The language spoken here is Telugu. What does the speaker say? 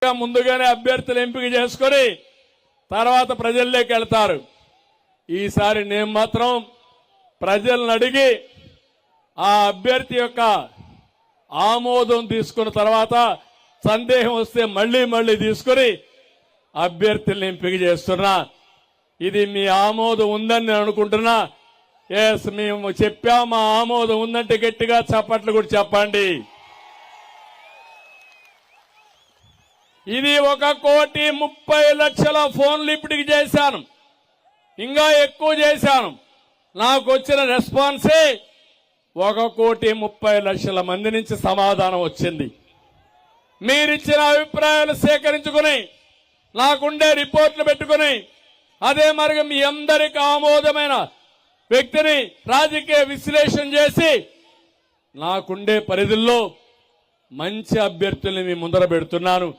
ముందుగానే అభ్యర్థులు ఎంపిక చేసుకొని తర్వాత ప్రజల్లోకి వెళ్తారు. ఈసారి నేను మాత్రం ప్రజలను అడిగి ఆ అభ్యర్థి యొక్క ఆమోదం తీసుకున్న తర్వాత సందేహం వస్తే మళ్లీ తీసుకుని అభ్యర్థులను ఎంపిక చేస్తున్నా. ఇది మీ ఆమోదం ఉందని నేను అనుకుంటున్నా. ఎస్, మేము చెప్పాం, మా ఆమోదం ఉందంటే గట్టిగా చప్పట్లు కూడా చెప్పండి. ఇది 1,30,00,000 ఫోన్లు ఇప్పటికి చేశాను, ఇంకా ఎక్కువ చేశాను. నాకు వచ్చిన రెస్పాన్సే 1,30,00,000 మంది నుంచి సమాధానం వచ్చింది. మీరిచ్చిన అభిప్రాయాలు సేకరించుకుని నాకుండే రిపోర్ట్లు పెట్టుకుని అదే మరి మీ అందరికి ఆమోదమైన వ్యక్తిని రాజకీయ విశ్లేషణ చేసి నాకుండే పరిధుల్లో మంచి అభ్యర్థుల్ని మీ ముందర పెడుతున్నాను.